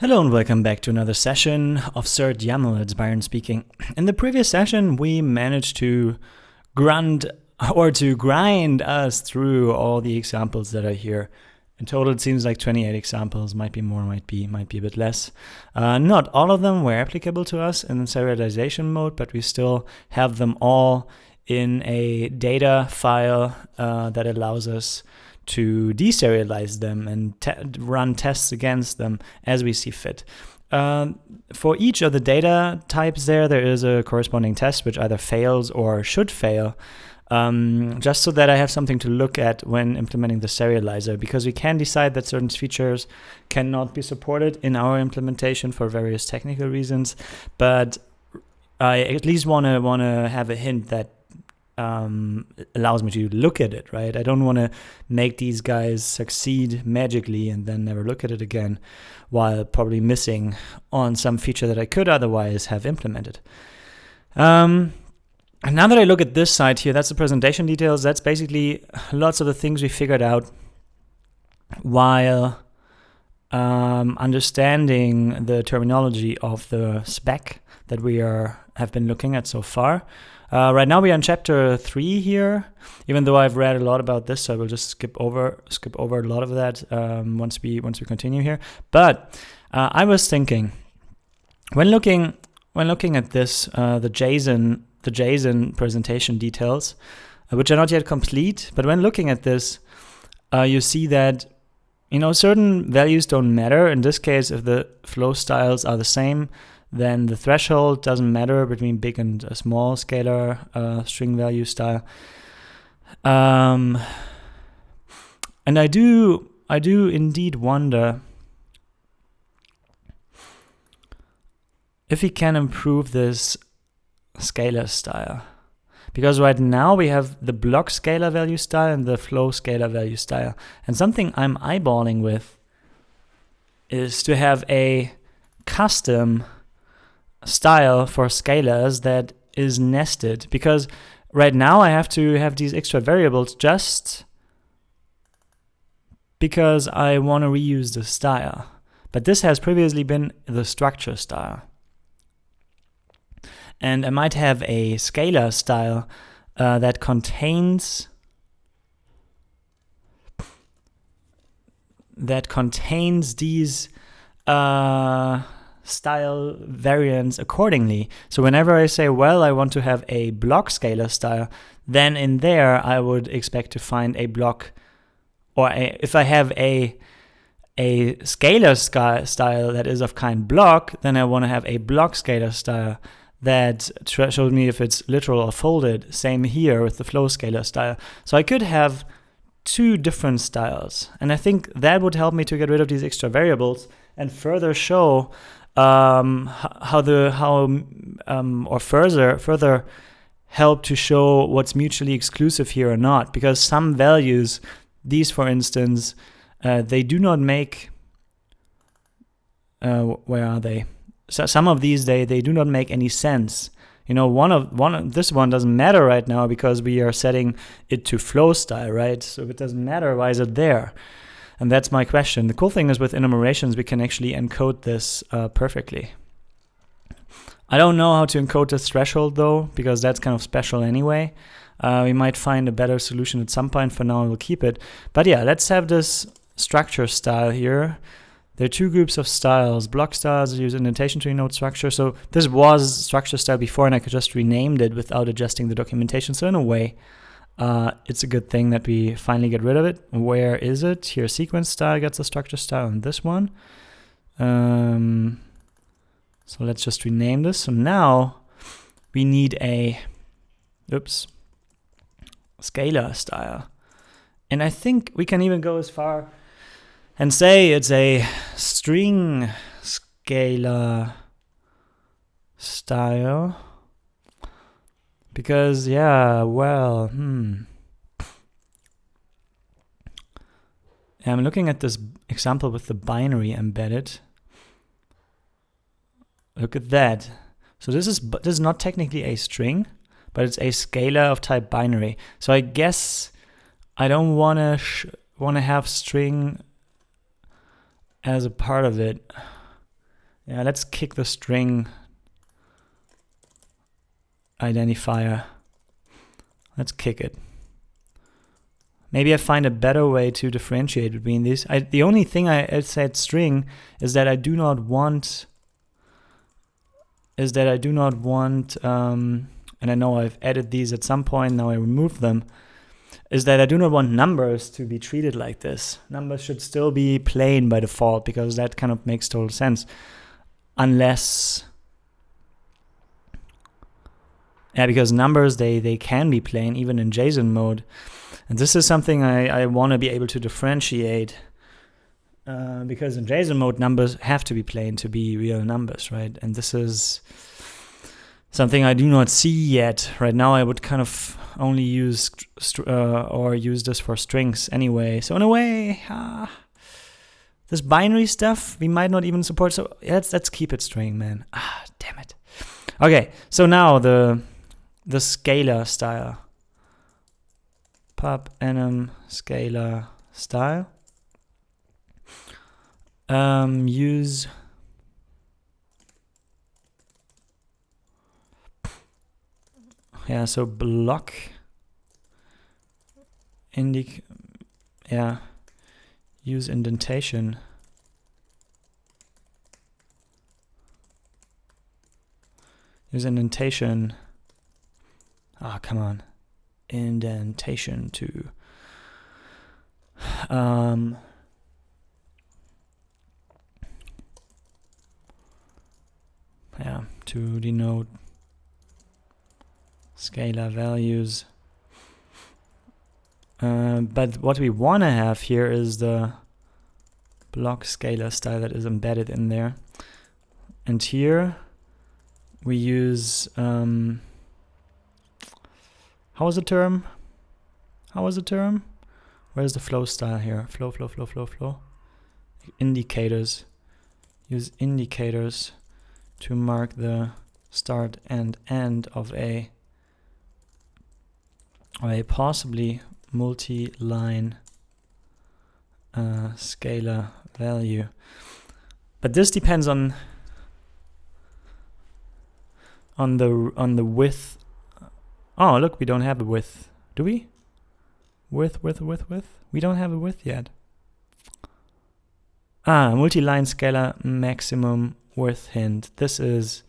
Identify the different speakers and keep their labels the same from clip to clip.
Speaker 1: Hello and welcome back to another session of serde-yaml. It's Byron speaking. In the previous session, we managed to grind us through all the examples that are here. In total, it seems like 28 examples, might be more, might be a bit less. Not all of them were applicable to us in serialization mode, but we still have them all in a data file that allows us to deserialize them and run tests against them as we see fit. For each of the data types there is a corresponding test which either fails or should fail, just so that I have something to look at when implementing the serializer, because we can decide that certain features cannot be supported in our implementation for various technical reasons, but I at least want to have a hint that allows me to look at it, right? I don't want to make these guys succeed magically and then never look at it again, while probably missing on some feature that I could otherwise have implemented. And now that I look at this side here, that's the presentation details. That's basically lots of the things we figured out while understanding the terminology of the spec that we have been looking at so far. Right now we are in chapter 3 here, even though I've read a lot about this, so I will just skip over a lot of that once we continue here. But I was thinking, when looking at this, the JSON presentation details, which are not yet complete, but when looking at this, you see that certain values don't matter. In this case, if the flow styles are the same, then the threshold doesn't matter between big and a small scalar string value style. And I do indeed wonder if we can improve this scalar style. Because right now we have the block scalar value style and the flow scalar value style. And something I'm eyeballing with is to have a custom style for scalars that is nested, because right now I have to have these extra variables just because I want to reuse the style. But this has previously been the structure style. And I might have a scalar style that contains these style variants accordingly. So whenever I say, well, I want to have a block scalar style, then in there I would expect to find a block, or if I have a scalar style that is of kind block, then I want to have a block scalar style that shows me if it's literal or folded. Same here with the flow scalar style. So I could have two different styles, and I think that would help me to get rid of these extra variables and further show further help to show what's mutually exclusive here or not. Because some values, these for instance, they do not make. Where are they? So some of these they do not make any sense. This one doesn't matter right now because we are setting it to flow style, right? So if it doesn't matter, why is it there? And that's my question. The cool thing is with enumerations, we can actually encode this perfectly. I don't know how to encode this threshold though, because that's kind of special anyway. We might find a better solution at some point. For now, we'll keep it. But yeah, let's have this structure style here. There are two groups of styles. Block styles use indentation to denote structure. So this was structure style before, and I could just rename it without adjusting the documentation. So in a way, it's a good thing that we finally get rid of it. Where is it? Here, sequence style gets a structure style on this one. So let's just rename this. So now we need a scalar style. And I think we can even go as far and say it's a string scalar style. Because, yeah, well, I'm looking at this example with the binary embedded. Look at that. So this is not technically a string, but it's a scalar of type binary. So I guess I don't want to have string as a part of it. Yeah, let's kick the string identifier. Let's kick it. Maybe I find a better way to differentiate between these. The only thing I said string is that I do not want, and I know I've added these at some point, now I remove them, is that I do not want numbers to be treated like this. Numbers should still be plain by default, because that kind of makes total sense. Unless, yeah, because numbers, they can be plain even in JSON mode. And this is something I want to be able to differentiate, because in JSON mode, numbers have to be plain to be real numbers, right? And this is something I do not see yet. Right now, I would kind of only use use this for strings anyway. So in a way, this binary stuff we might not even support. So let's keep it string, man. Damn it. Okay, so now the scalar style. Pub enum scalar style. Use so block use indentation. Use indentation. Come on. Indentation to to denote scalar values. But what we want to have here is the block scalar style that is embedded in there. And here we use how was the term? Where's the flow style here? Flow. Indicators. Use indicators to mark the start and end of a possibly multi-line scalar value. But this depends on the width. Oh, look, we don't have a width. Do we? Width. We don't have a width yet. Multi-line scalar maximum width hint. This is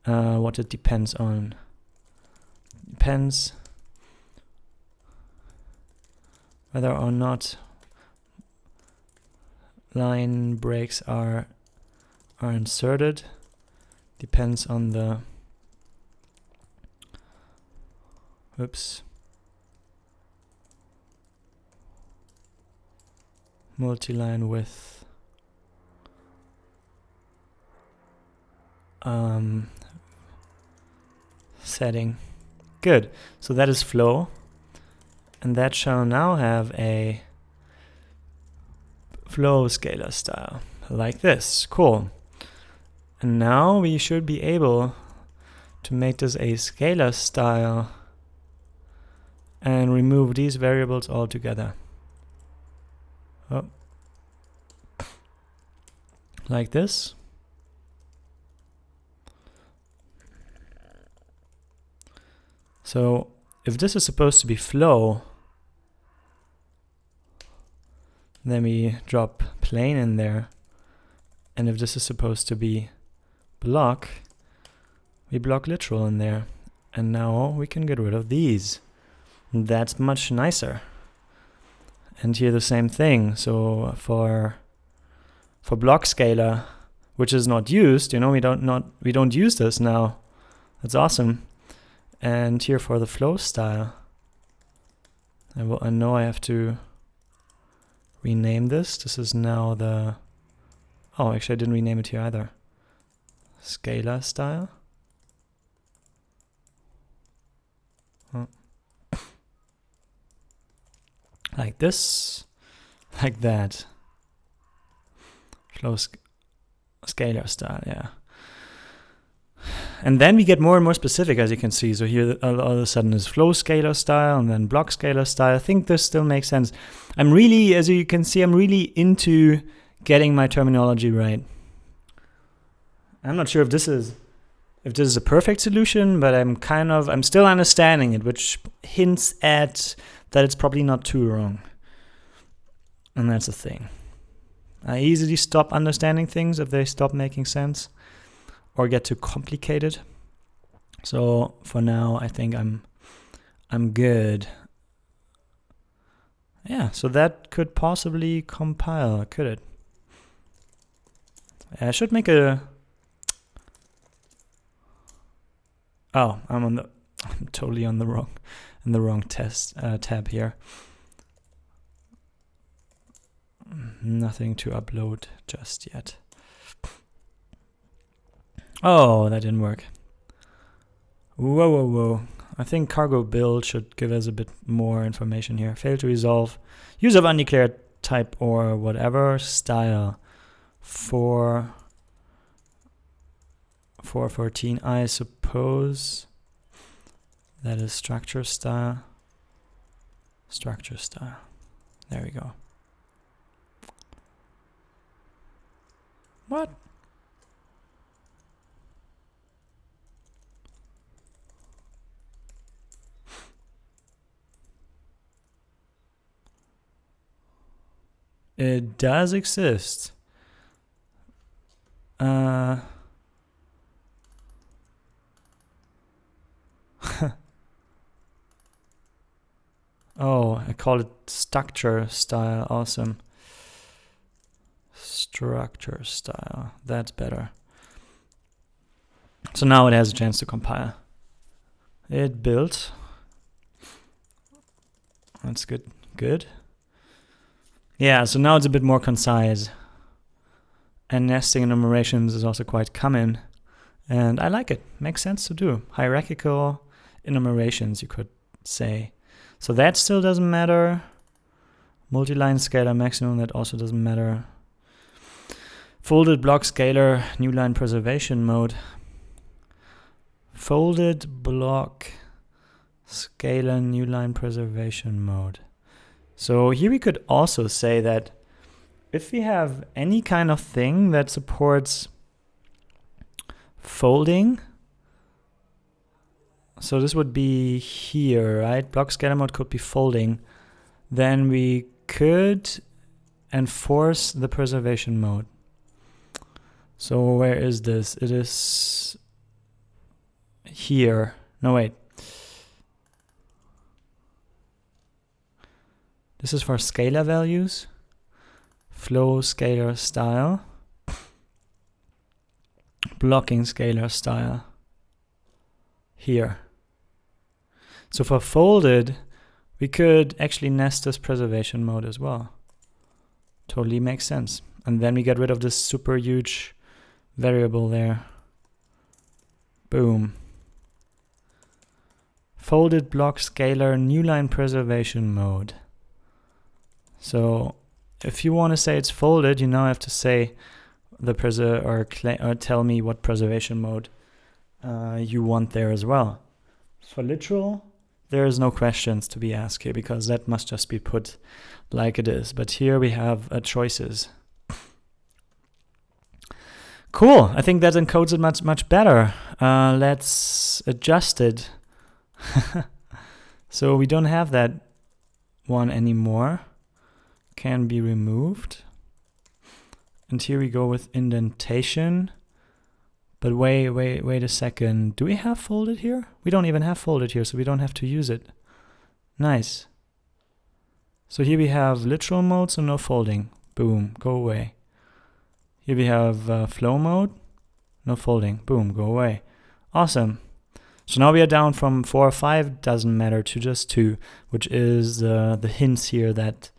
Speaker 1: what it depends on. Depends whether or not line breaks are inserted. Depends on the multi-line width setting. Good. So that is flow, and that shall now have a flow scalar style like this. Cool. And now we should be able to make this a scalar style and remove these variables altogether. Like this. So if this is supposed to be flow, then we drop plain in there. And if this is supposed to be block, we block literal in there. And now we can get rid of these. That's much nicer. And here the same thing. So for block scalar, which is not used, we don't use this now. That's awesome. And here for the flow style, I know I have to rename this. This is now the, actually I didn't rename it here either. Scalar style. Like this, like that. Flow scalar style, yeah. And then we get more and more specific, as you can see. So here all of a sudden is flow scalar style and then block scalar style. I think this still makes sense. I'm really, as you can see, I'm really into getting my terminology right. I'm not sure if this is a perfect solution, but I'm still understanding it, which hints at that it's probably not too wrong. And that's the thing. I easily stop understanding things if they stop making sense or get too complicated. So for now, I think I'm good. Yeah, so that could possibly compile, could it? I should make a... Oh, I'm totally in the wrong test tab here. Nothing to upload just yet. Oh, that didn't work. Whoa. I think cargo build should give us a bit more information here. Failed to resolve. Use of undeclared type or whatever style. 414, I suppose that is structure style. Structure style. There we go. What? It does exist. Oh, I call it structure style. Awesome. Structure style. That's better. So now it has a chance to compile. It built. That's good. Good. Yeah, so now it's a bit more concise. And nesting enumerations is also quite common. And I like it. Makes sense to do. Hierarchical enumerations, you could say. So that still doesn't matter. Multi-line scalar maximum, that also doesn't matter. Folded block scalar, new line preservation mode. Folded block scalar, new line preservation mode. So here we could also say that if we have any kind of thing that supports folding, so this would be here, right? Block scalar mode could be folding. Then we could enforce the preservation mode. So where is this? It is here. No, wait. This is for scalar values. Flow scalar style. Blocking scalar style. Here. So for folded, we could actually nest this preservation mode as well. Totally makes sense. And then we get rid of this super huge variable there. Boom. Folded block scalar new line preservation mode. So if you want to say it's folded, you now have to say the or tell me what preservation mode you want there as well. For literal, there is no questions to be asked here because that must just be put like it is. But here we have choices. Cool. I think that encodes it much better. Let's adjust it. So we don't have that one anymore. Can be removed. And here we go with indentation. But wait a second. Do we have folded here? We don't even have folded here, so we don't have to use it. Nice. So here we have literal mode, so no folding. Boom, go away. Here we have flow mode, no folding. Boom, go away. Awesome. So now we are down from 4 or 5, doesn't matter, to just 2, which is the hints here that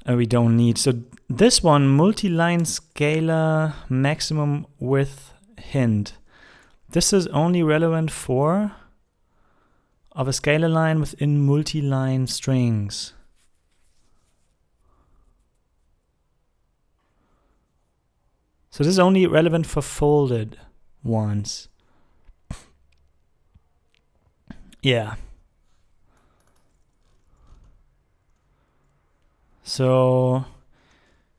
Speaker 1: we don't need. So this one, multi-line scalar maximum width hint. This is only relevant for of a scalar line within multi-line strings. So this is only relevant for folded ones. Yeah. So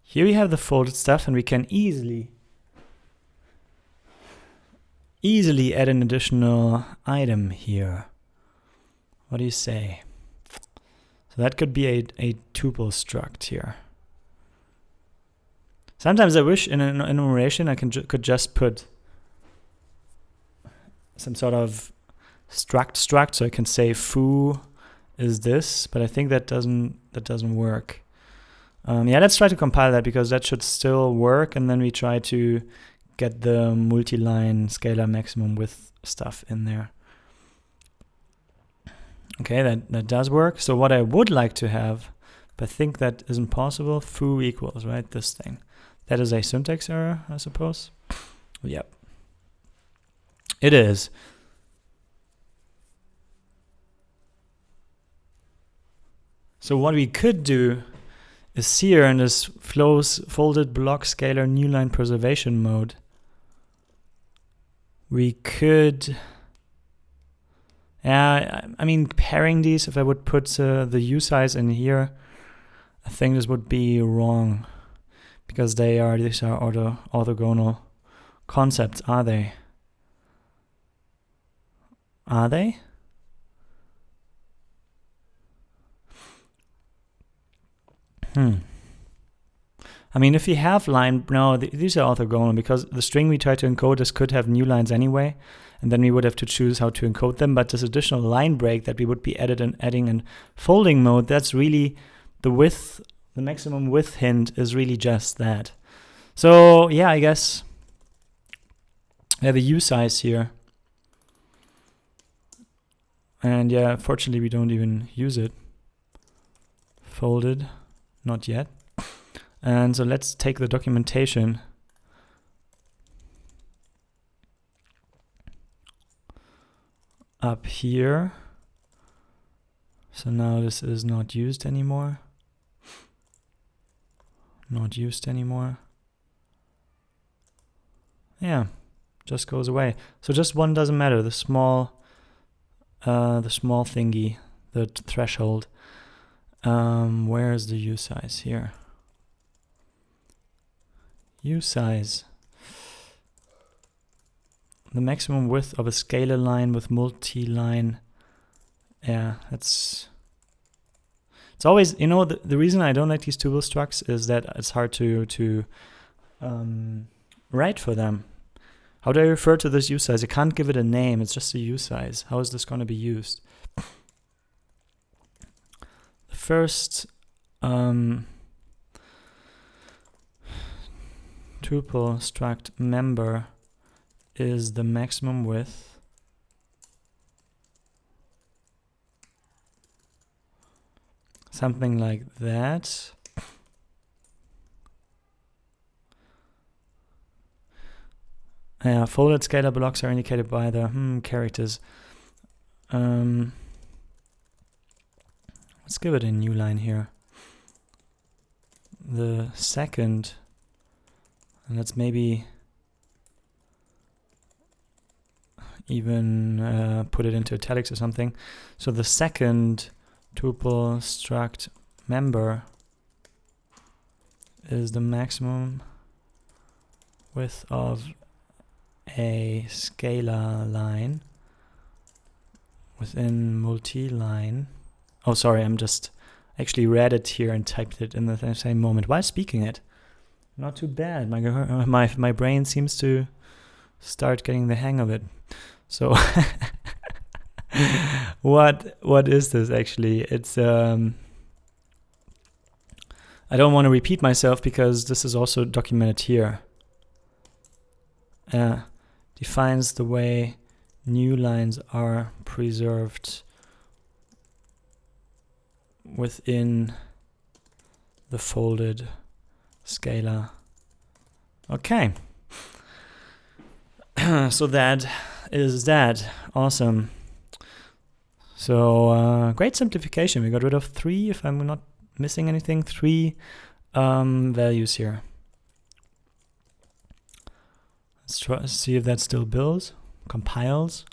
Speaker 1: here we have the folded stuff, and we can easily easily add an additional item here. What do you say? So that could be a tuple struct here. Sometimes I wish in an enumeration I could just put some sort of struct, so I can say foo is this, but I think that doesn't work. Yeah, let's try to compile that, because that should still work, and then we try to get the multi-line scalar maximum width stuff in there. Okay, that does work. So what I would like to have, but I think that isn't possible, foo equals, right, this thing. That is a syntax error, I suppose. Yep. It is. So what we could do is here in this flows folded block scalar new line preservation mode, we could, I mean, pairing these, if I would put the U size in here, I think this would be wrong, because these are orthogonal concepts, are they? Are they? I mean, if we have line, no, these are orthogonal, because the string we try to encode this could have new lines anyway, and then we would have to choose how to encode them. But this additional line break that we would be adding in folding mode, that's really the width, the maximum width hint is really just that. So yeah, I guess I have a U size here. And yeah, fortunately we don't even use it. Folded, not yet. And so let's take the documentation. Up here. So now this is not used anymore. Not used anymore. Yeah, just goes away. So just one doesn't matter. The small thingy, the threshold. Where is the U size here? U size. The maximum width of a scalar line with multi-line. Yeah, it's always, you know, the reason I don't like these tuple structs is that it's hard to write for them. How do I refer to this U size? I can't give it a name, it's just a U size. How is this going to be used? The first tuple struct member is the maximum width something like that. Folded scalar blocks are indicated by the characters. Let's give it a new line here. The second, and let's maybe even put it into italics or something. So the second tuple struct member is the maximum width of a scalar line within multi-line. Oh, sorry, I'm just actually read it here and typed it in the same moment while speaking it. Not too bad. My brain seems to start getting the hang of it. So what is this actually? It's I don't want to repeat myself because this is also documented here. Defines the way new lines are preserved within the folded scalar. Okay. So that is that. Awesome. So great simplification. We got rid of 3, if I'm not missing anything, 3 values here. Let's try to see if that still builds, compiles.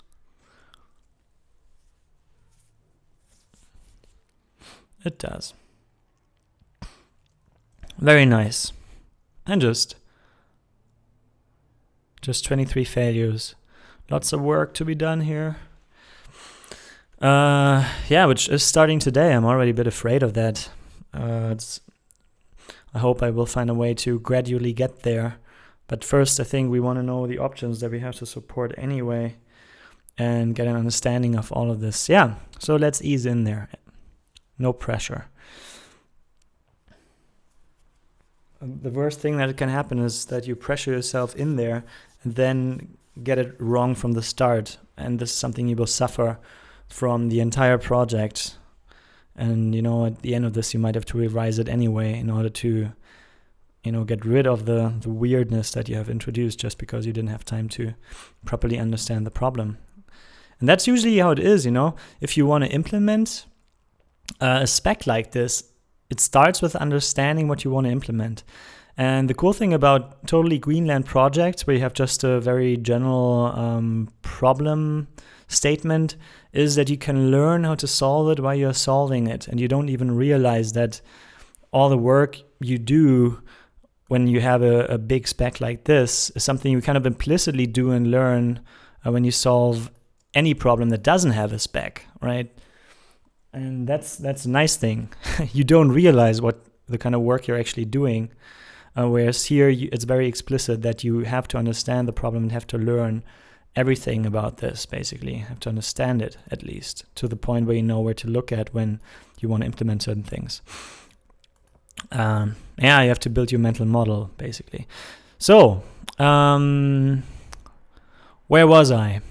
Speaker 1: It does. Very nice. And just 23 failures. lots of work to be done here. Yeah, which is starting today. I'm already a bit afraid of that. I hope I will find a way to gradually get there. But first, I think we want to know the options that we have to support anyway and get an understanding of all of this. Yeah, so let's ease in there. No pressure. The worst thing that can happen is that you pressure yourself in there and then get it wrong from the start. And this is something you will suffer from the entire project. And, you know, at the end of this, you might have to revise it anyway in order to, you know, get rid of the weirdness that you have introduced just because you didn't have time to properly understand the problem. And that's usually how it is, you know. If you want to implement a spec like this, it starts with understanding what you want to implement. And the cool thing about totally Greenland projects, where you have just a very general problem statement, is that you can learn how to solve it while you're solving it. And you don't even realize that all the work you do when you have a big spec like this is something you kind of implicitly do and learn when you solve any problem that doesn't have a spec, right? And that's a nice thing. You don't realize what the kind of work you're actually doing. Whereas here, it's very explicit that you have to understand the problem and have to learn everything about this, basically. You have to understand it, at least, to the point where you know where to look at when you want to implement certain things. Yeah, you have to build your mental model, basically. So, where was I?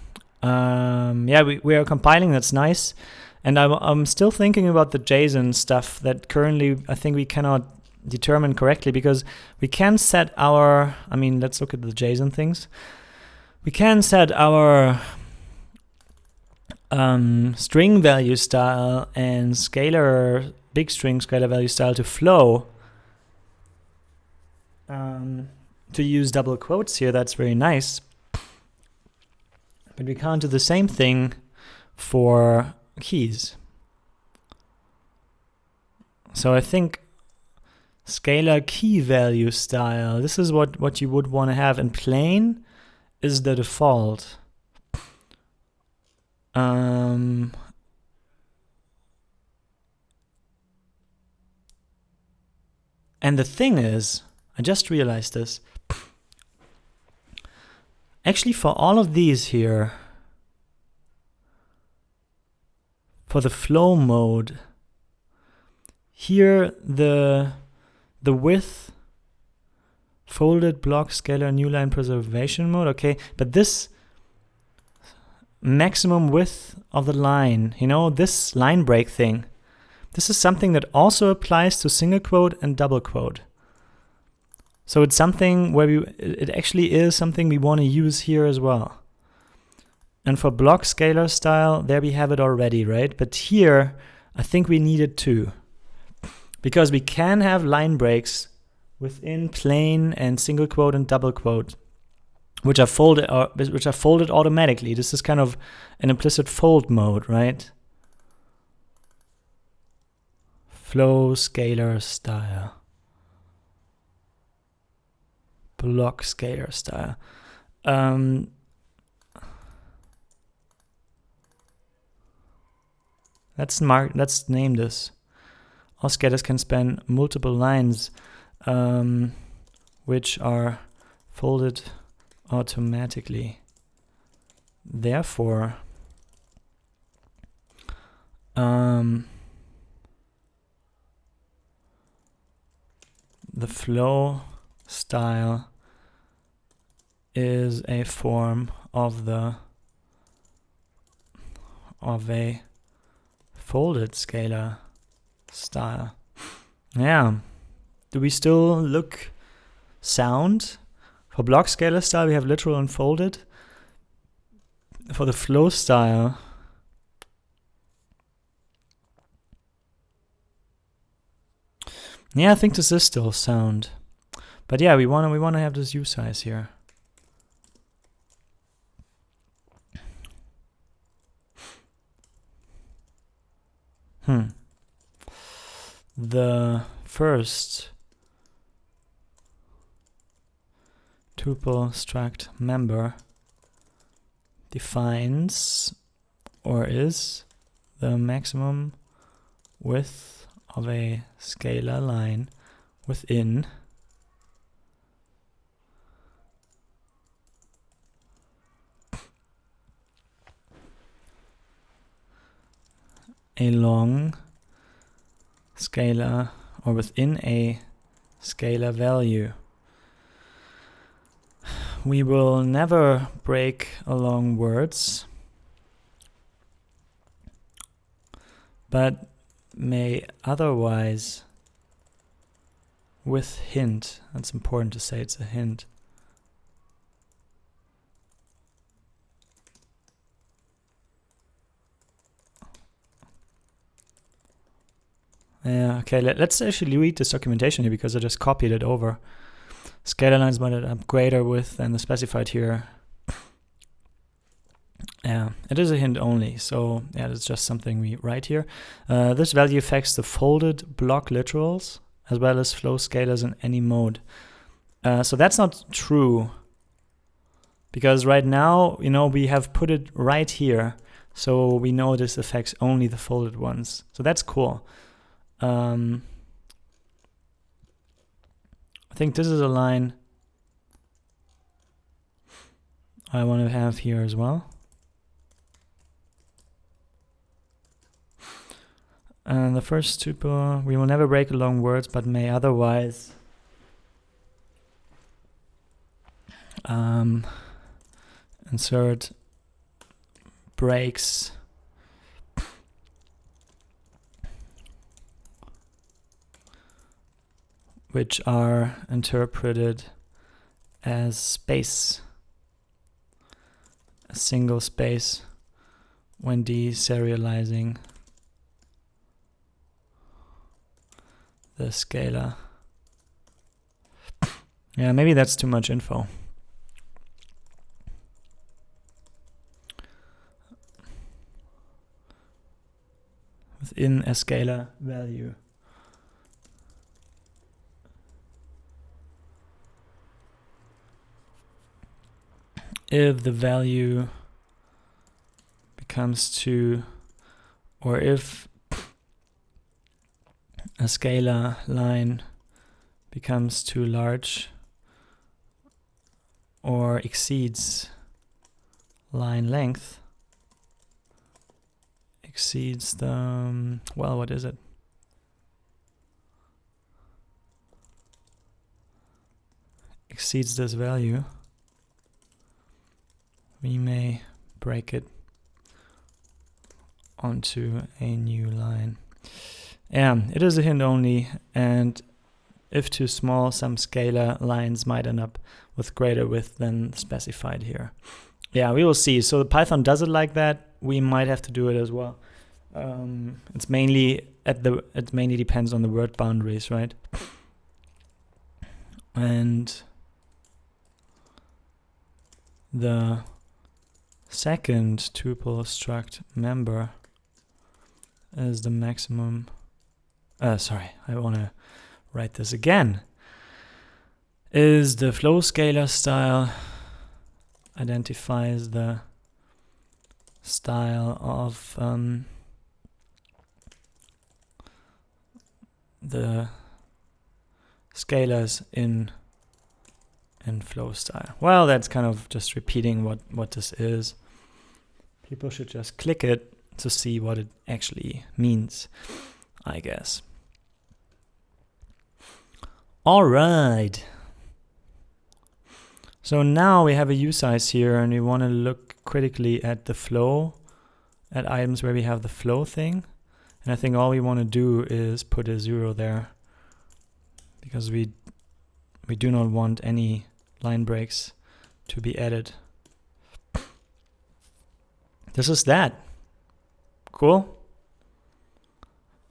Speaker 1: Yeah, we are compiling, that's nice. And I'm still thinking about the JSON stuff that currently I think we cannot determine correctly, because we can set our, let's look at the JSON things. We can set our string value style and scalar, big string scalar value style to flow. To use double quotes here, that's very nice. But we can't do the same thing for keys. So I think scalar key value style, this is what you would want to have in plain, is the default. And the thing is, I just realized this. Actually, for all of these here, for the flow mode, here the width, folded block scalar new line preservation mode, okay, but this maximum width of the line, you know, this line break thing, this is something that also applies to single quote and double quote. So it's something where it actually is something we want to use here as well. And for block scalar style, there we have it already, right? But here, I think we need it too. Because we can have line breaks within plain and single quote and double quote, which are folded automatically. This is kind of an implicit fold mode, right? Flow scalar style. Block scalar style. Let's name this. All scalars can span multiple lines, which are folded automatically. Therefore, the flow style is a form of a folded scalar style. Yeah. Do we still look sound? For block scalar style, we have literal and folded. For the flow style, yeah, I think this is still sound. But yeah, we wanna have this U size here. The first tuple struct member defines or is the maximum width of a scalar line within a long scalar or within a scalar value. We will never break along words, but may otherwise with hint. That's important to say, it's a hint. Yeah, okay, let's actually read this documentation here because I just copied it over. Scalar lines might have greater width than the specified here. Yeah, it is a hint only, so yeah, it's just something we write here. This value affects the folded block literals as well as flow scalars in any mode. So that's not true, because right now, you know, we have put it right here, so we know this affects only the folded ones. So that's cool. I think this is a line I want to have here as well. And the first tuple, we will never break along words, but may otherwise insert breaks which are interpreted as space, a single space when deserializing the scalar. Yeah, maybe that's too much info. Within a scalar value. If the value becomes too, or if a scalar line becomes too large or exceeds line length, exceeds the, well, what is it? Exceeds this value, we may break it onto a new line. Yeah, it is a hint only, and if too small, some scalar lines might end up with greater width than specified here. Yeah, we will see. So Python does it like that. We might have to do it as well. It mainly depends on the word boundaries, right? And the second tuple struct member is the maximum. Sorry, I want to write this again. Is the flow scalar style, identifies the style of the scalars in flow style. Well, that's kind of just repeating what this is. People should just click it to see what it actually means, I guess. All right. So now we have a usize here, and we want to look critically at the flow, at items where we have the flow thing. And I think all we want to do is put a 0 there, because we do not want any line breaks to be added. This is that. Cool.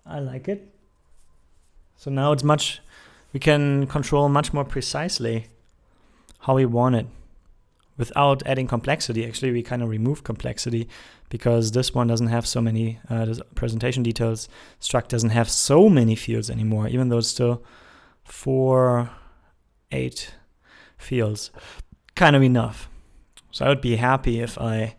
Speaker 1: I like it. So now it's we can control much more precisely how we want it without adding complexity. Actually, we kind of remove complexity because this one doesn't have so many, this presentation details struct doesn't have so many fields anymore, even though it's still 8 fields. Kind of enough. So I would be happy if I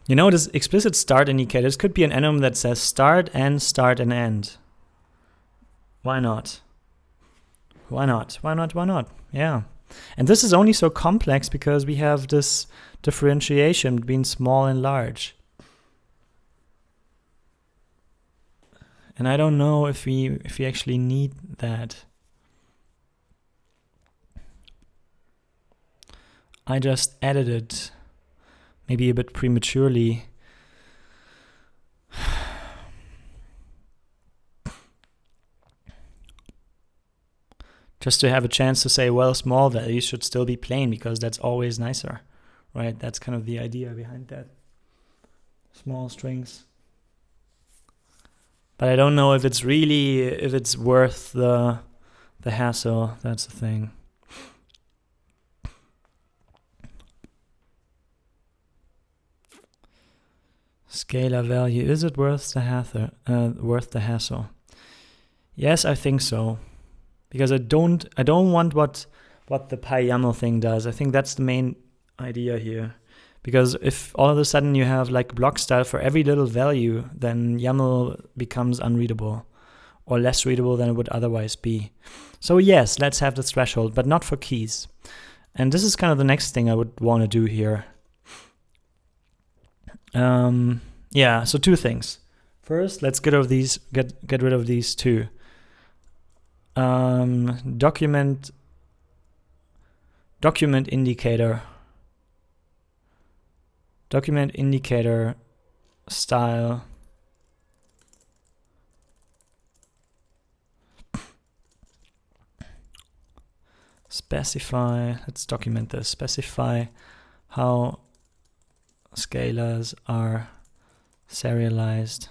Speaker 1: You know, this explicit start indicator, this could be an enum that says start and end. Why not? Why not? Why not? Why not? Yeah. And this is only so complex because we have this differentiation between small and large. And I don't know if we actually need that. I just added it maybe a bit prematurely. Just to have a chance to say, well, small values should still be plain because that's always nicer, right? That's kind of the idea behind that. Small strings. But I don't know if it's worth the hassle. That's the thing. Scalar value, is it worth the hassle? Yes, I think so. Because I don't want what the pi-YAML thing does. I think that's the main idea here. Because if all of a sudden you have like block style for every little value, then YAML becomes unreadable or less readable than it would otherwise be. So yes, let's have the threshold, but not for keys. And this is kind of the next thing I would want to do here. Yeah, so two things. First, let's get rid of these two. Document indicator. Document indicator style. Specify, let's document this. Specify how scalars are serialized.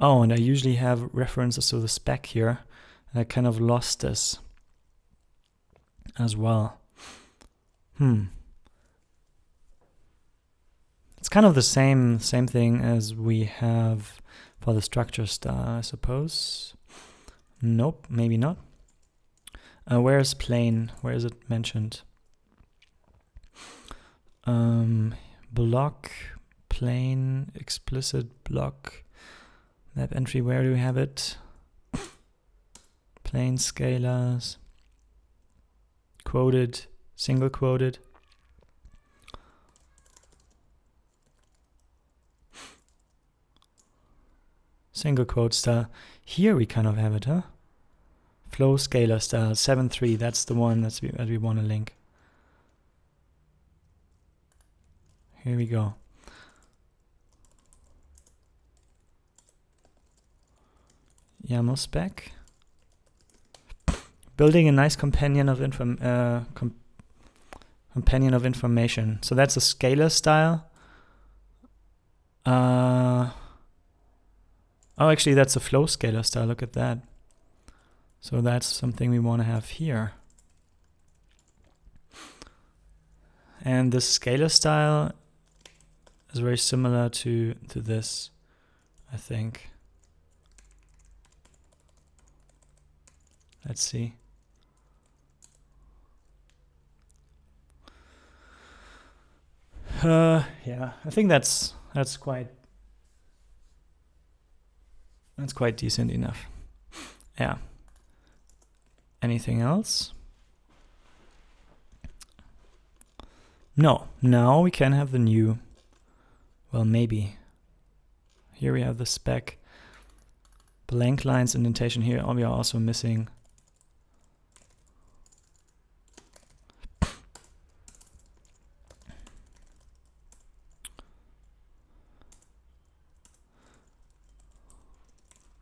Speaker 1: Oh, and I usually have references to the spec here. And I kind of lost this as well. It's kind of the same thing as we have for the structure style, I suppose. Nope, maybe not. Where's plain? Where is it mentioned? Block, plain, explicit block, map entry, where do we have it? Plain scalars, quoted, single quoted. Single quote style. Here we kind of have it, huh? Flow scalar style, 7.3, that's the one that we want to link. Here we go. YAML spec. Building a nice companion of information. So that's a scalar style. Oh, actually, that's a flow scalar style. Look at that. So that's something we want to have here. And this scalar style is very similar to this, I think. Let's see. Yeah, I think that's quite decent enough. Yeah. Anything else? No. Now we can have the new. Well, maybe. Here we have the spec. Blank lines indentation here. Oh, we are also missing.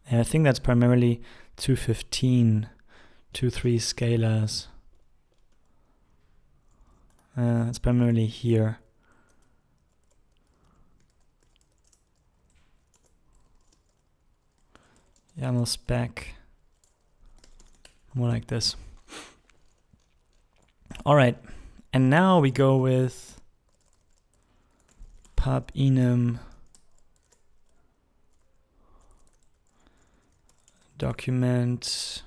Speaker 1: And I think that's primarily 215, 2.3 scalars. It's primarily here. YAML spec, more like this. All right, and now we go with pub enum document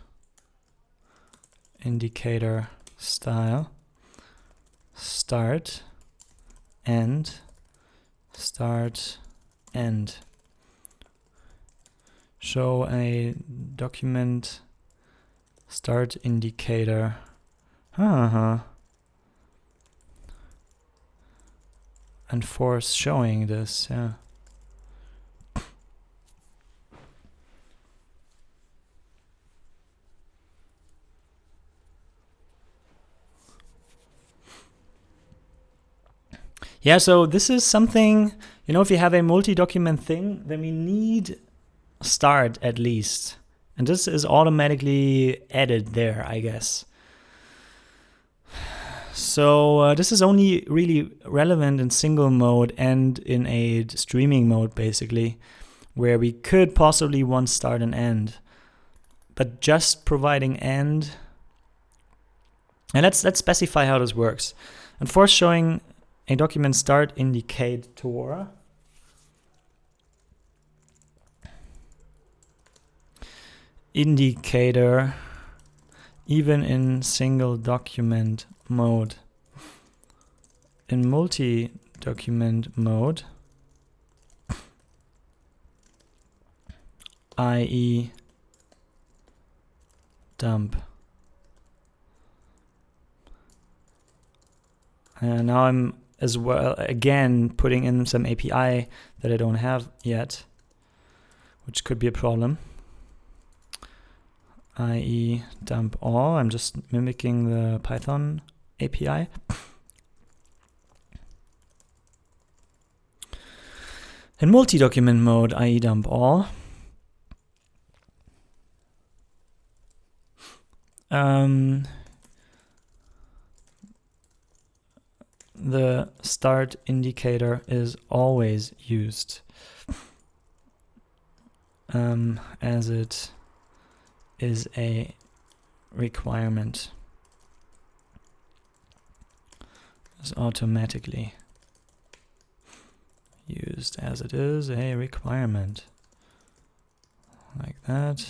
Speaker 1: indicator style start end, start, end. Show a document start indicator. And force showing this, yeah. Yeah, so this is something, you know, if you have a multi-document thing, then we need start at least. And this is automatically added there, I guess. So this is only really relevant in single mode and in a streaming mode, basically, where we could possibly want start and end. But just providing end, and let's specify how this works. And for showing a document start indicator, even in single document mode. In multi-document mode, i.e. dump. And now I'm as well again putting in some API that I don't have yet, which could be a problem. i.e. dump all. I'm just mimicking the Python API. In multi-document mode, i.e. dump all, the start indicator is always used, as it is a requirement. It's automatically used as it is a requirement. Like that.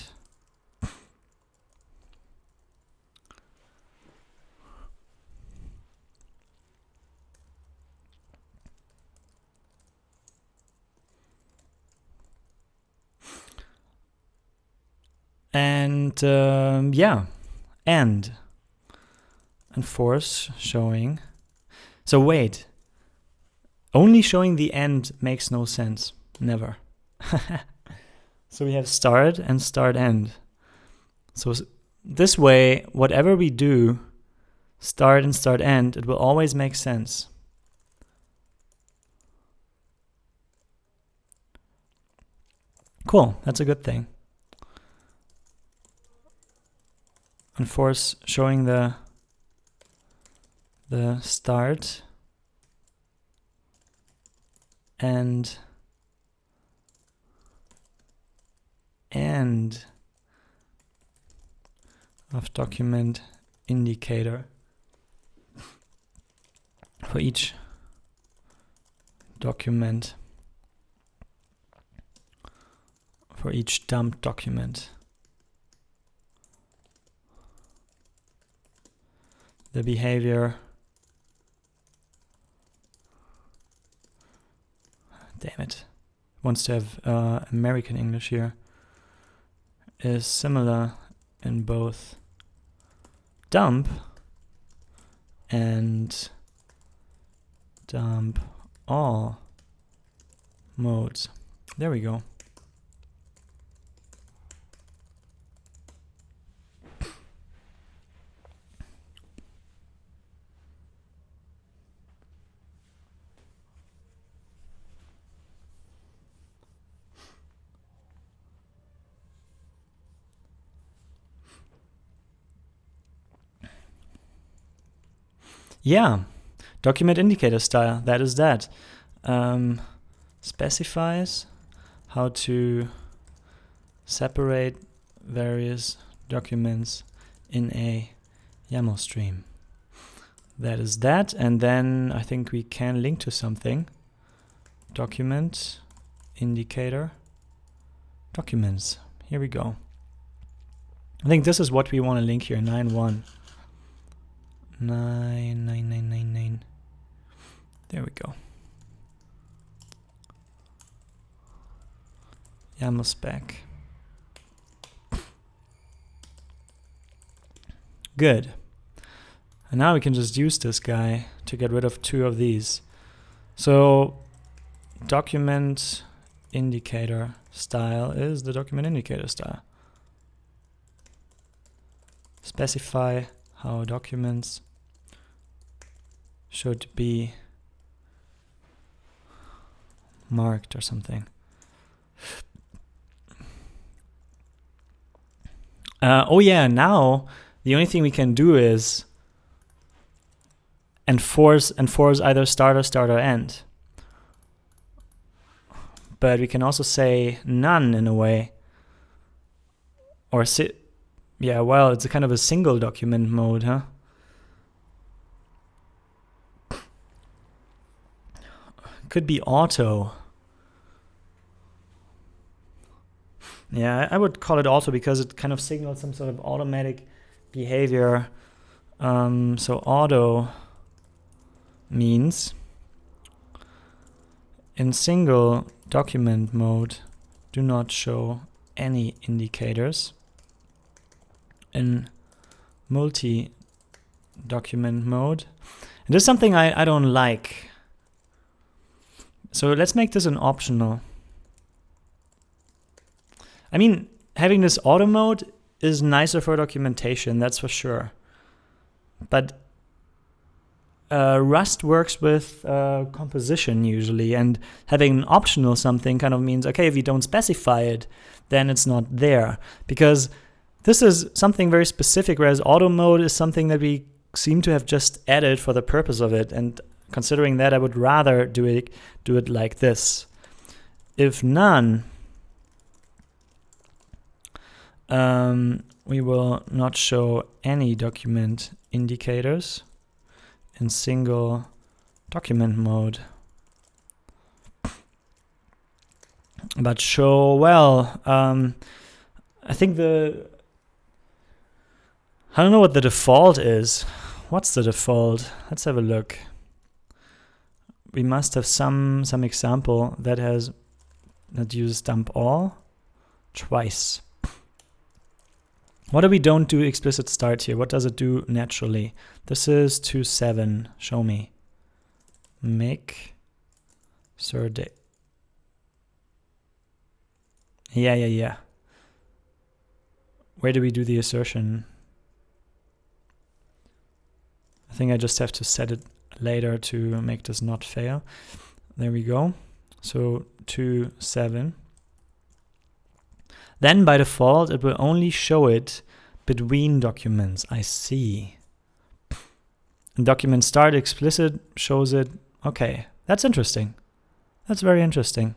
Speaker 1: And yeah, end and force showing. So wait, only showing the end makes no sense. Never. So we have start and start end. So this way, whatever we do, start and start end, it will always make sense. Cool, that's a good thing. And force showing the start and end of document indicator for each document, for each dump document. The behavior, damn it, wants to have American English here, is similar in both dump and dump all modes. There we go. Yeah, document indicator style, that is that. Specifies how to separate various documents in a YAML stream. That is that, and then I think we can link to something. Document indicator documents. Here we go. I think this is what we want to link here, 9.1. 9.9.9.9.9. There we go. YAML spec. Good. And now we can just use this guy to get rid of 2 of these. So document indicator style is the document indicator style. Specify how documents should be marked or something. Oh yeah, now the only thing we can do is enforce either start or end. But we can also say none in a way. Or yeah, well, it's a kind of a single document mode, huh? Could be auto. Yeah, I would call it auto because it kind of signals some sort of automatic behavior. So auto means in single document mode, do not show any indicators. In multi-document mode, and this is something I don't like. So let's make this an optional. I mean, having this auto mode is nicer for documentation, that's for sure. But Rust works with composition usually, and having an optional something kind of means, okay, if you don't specify it, then it's not there. Because this is something very specific, whereas auto mode is something that we seem to have just added for the purpose of it. And considering that, I would rather do it like this. If none, we will not show any document indicators in single document mode. But show, well, I think I don't know what the default is. What's the default? Let's have a look. We must have some example that uses dump all twice. What if we don't do explicit start here? What does it do naturally? This is 2.7. Show me. Make serde. Yeah. Where do we do the assertion? I think I just have to set it later to make this not fail. There we go. So 2.7. Then by default, it will only show it between documents. I see. And document start explicit shows it. Okay, that's interesting. That's very interesting.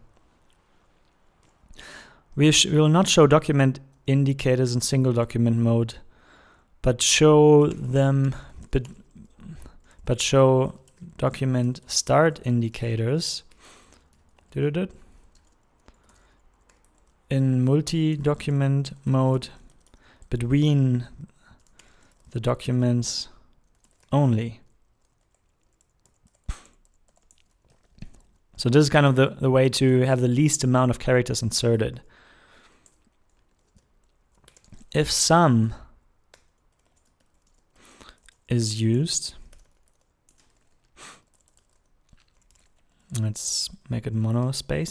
Speaker 1: We will not show document indicators in single document mode, but show them, but show document start indicators in multi-document mode between the documents only. So this is kind of the way to have the least amount of characters inserted. If sum is used, let's make it monotype.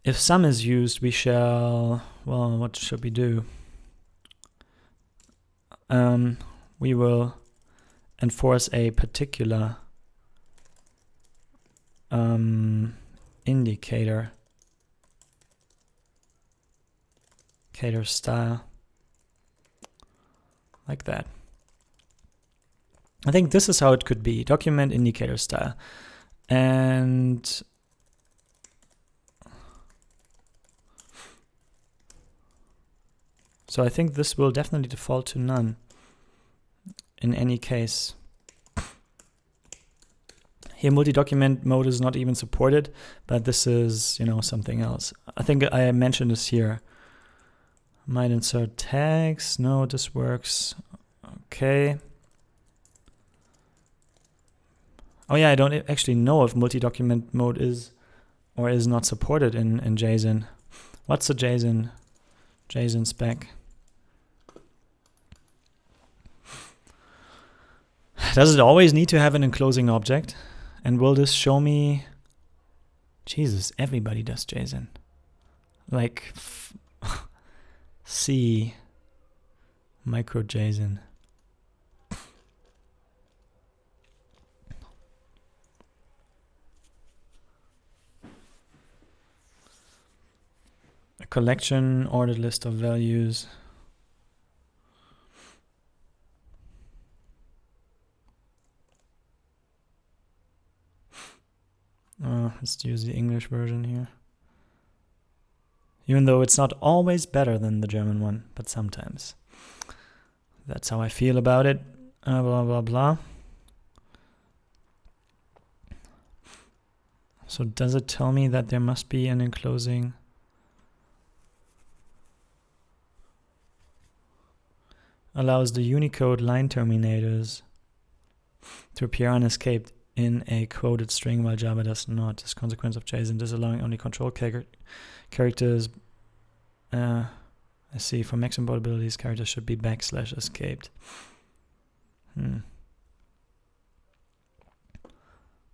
Speaker 1: If sum is used, we shall, well, what should we do? We will enforce a particular indicator style, like that. I think this is how it could be, document indicator style. And so I think this will definitely default to none in any case. Here multi-document mode is not even supported, but this is, something else. I think I mentioned this here. Might insert tags. No, this works. Okay. Oh yeah, I don't actually know if multi-document mode is or is not supported in JSON. What's the JSON spec? Does it always need to have an enclosing object? And will this show me... Jesus, everybody does JSON. Like C micro JSON. A collection, ordered list of values. Let's use the English version here. Even though it's not always better than the German one, but sometimes. That's how I feel about it. Blah, blah, blah. So does it tell me that there must be an enclosing? Allows the Unicode line terminators to appear unescaped in a quoted string while Java does not. As a consequence of JSON disallowing only control characters. I see, for maximum probabilities, characters should be \escaped.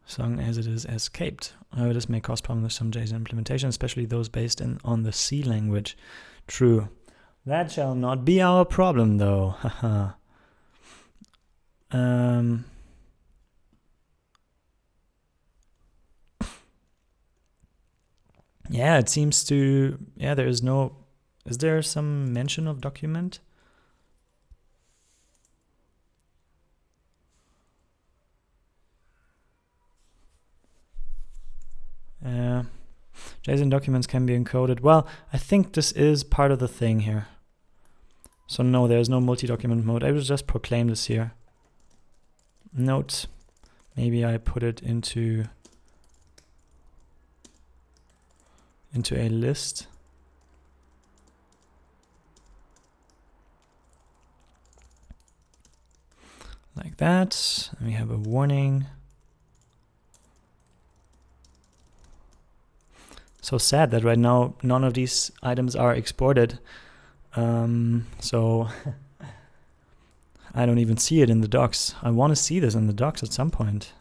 Speaker 1: As long as it is escaped. However, this may cause problems with some JSON implementation, especially those based on the C language. True. That shall not be our problem, though. Haha. Yeah, it seems to... Yeah, there is no... Is there some mention of document? JSON documents can be encoded. Well, I think this is part of the thing here. So no, there's no multi-document mode. I will just proclaim this here. Note, maybe I put it into a list. Like that. And we have a warning. So sad that right now none of these items are exported. So I don't even see it in the docs. I want to see this in the docs at some point.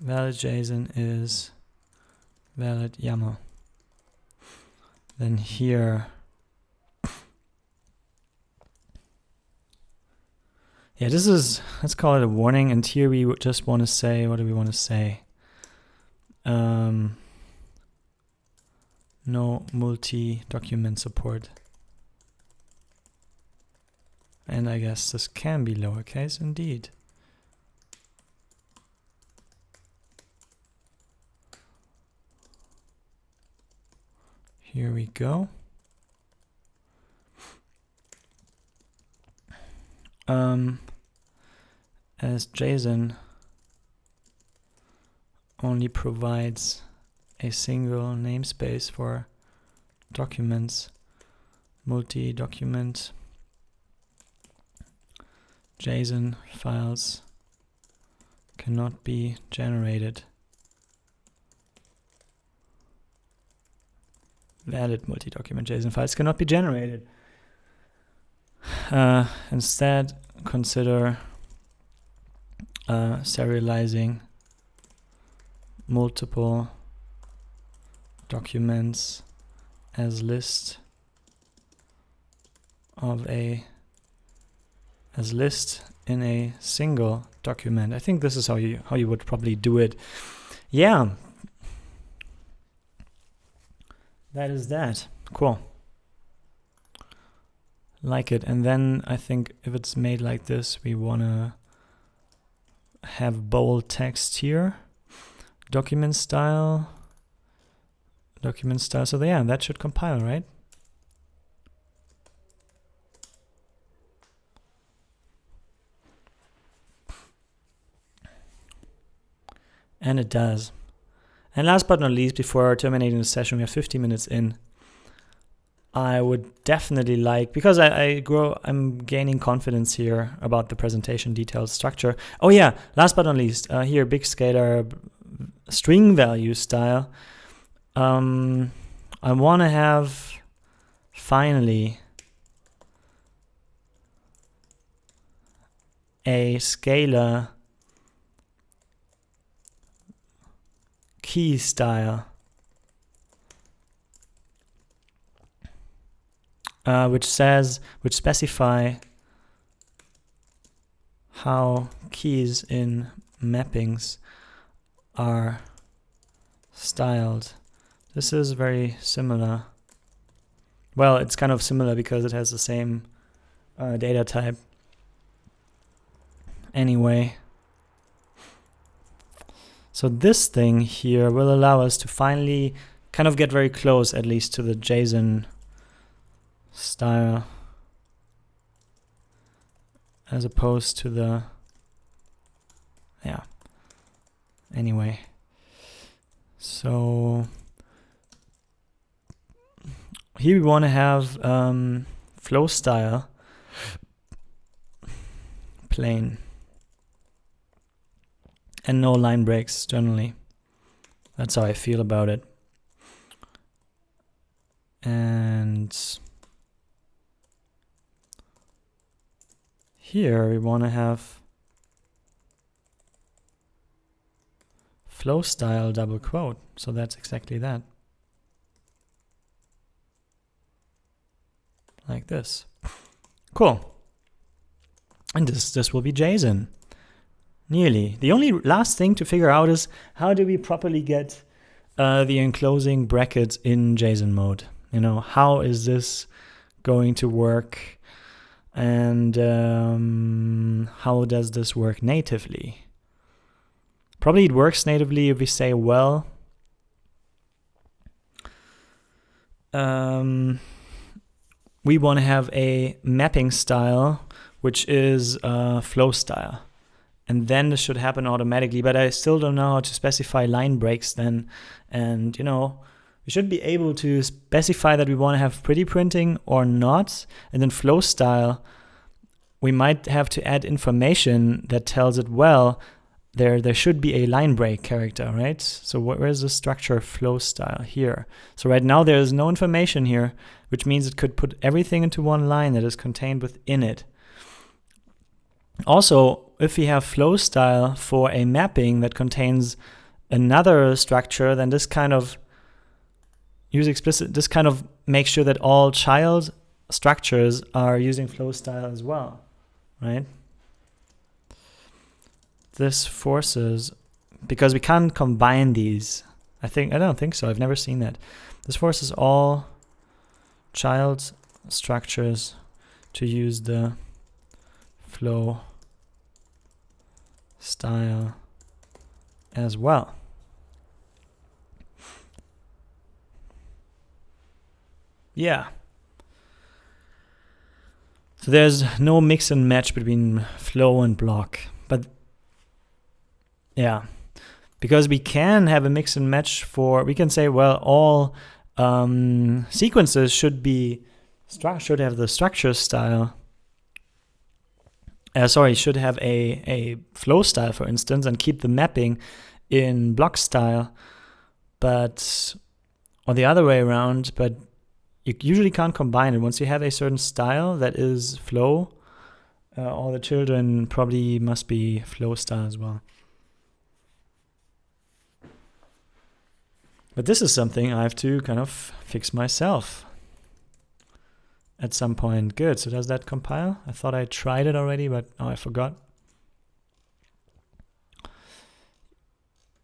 Speaker 1: Valid JSON is valid YAML. Then here, yeah, this is, let's call it a warning. And here we just want to say, what do we want to say? No multi-document support. And I guess this can be lowercase indeed. Here we go. As JSON only provides a single namespace for documents, multi-document JSON files cannot be generated. Valid multi-document JSON files cannot be generated. Instead, consider serializing multiple documents as list in a single document. I think this is how you would probably do it. Yeah. That is that. Cool. Like it. And then I think if it's made like this, we want to have bold text here. Document style. So yeah, that should compile, right? And it does. And last but not least, before terminating the session, we have 50 minutes in. I would definitely like, because I'm gaining confidence here about the presentation details structure. Oh yeah, last but not least, here, big scalar string value style. I want to have, finally, a scalar key style, which specify how keys in mappings are styled. This is very similar. Well, it's kind of similar because it has the same data type. Anyway, so this thing here will allow us to finally kind of get very close, at least, to the JSON style, as opposed to the, yeah. Anyway, so here we want to have flow style plain and no line breaks generally. That's how I feel about it. And here we want to have flow style double quote. So that's exactly that. Like this. Cool. And this will be JSON. Nearly. The only last thing to figure out is how do we properly get the enclosing brackets in JSON mode? You know, how is this going to work? And how does this work natively? Probably it works natively if we say, well, we want to have a mapping style, which is flow style. And then this should happen automatically, but I still don't know how to specify line breaks then. And, you know, we should be able to specify that we want to have pretty printing or not. And then flow style, we might have to add information that tells it, well, there should be a line break character, right? So where's the structure flow style? Here. So right now there is no information here, which means it could put everything into one line that is contained within it. Also, if we have flow style for a mapping that contains another structure, then this kind of this kind of makes sure that all child structures are using flow style as well, right? This forces, because we can't combine these. I don't think so. I've never seen that. This forces all child structures to use the flow style as well. Yeah. So there's no mix and match between flow and block. But yeah, because we can have a mix and match we can say, well, all sequences should have the structure style. Should have a flow style, for instance, and keep the mapping in block style, or the other way around, but you usually can't combine it. Once you have a certain style that is flow, all the children probably must be flow style as well. But this is something I have to kind of fix myself at some point. Good. So does that compile? I thought I tried it already, but I forgot.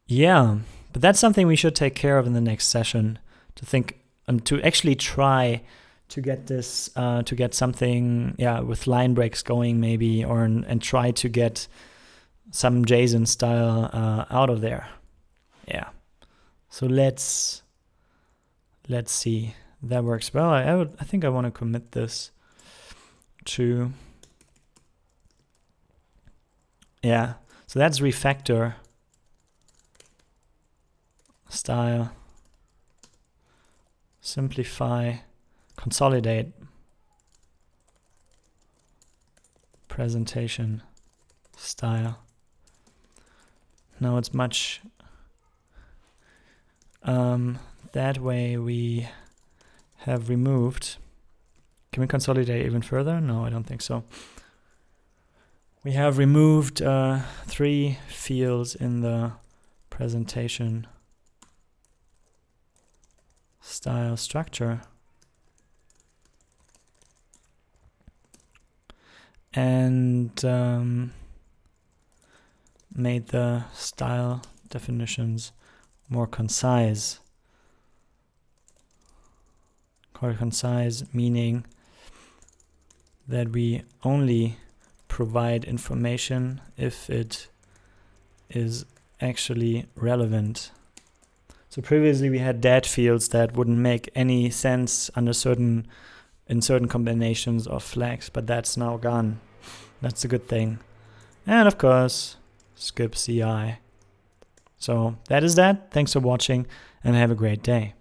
Speaker 1: Yeah, but that's something we should take care of in the next session, to think and to actually try to get this, to get something, with line breaks going maybe, and try to get some JSON style out of there. Yeah. So let's see. That works well. I think I want to commit this to, so that's refactor. style, simplify, consolidate, presentation style. Now it's much that way we have removed. Can we consolidate even further? No, I don't think so. We have removed 3 fields in the presentation style structure. And made the style definitions more concise. More concise meaning that we only provide information if it is actually relevant. So previously we had dead fields that wouldn't make any sense under in certain combinations of flags, but that's now gone. That's a good thing. And of course, skip CI. So that is that. Thanks for watching and have a great day.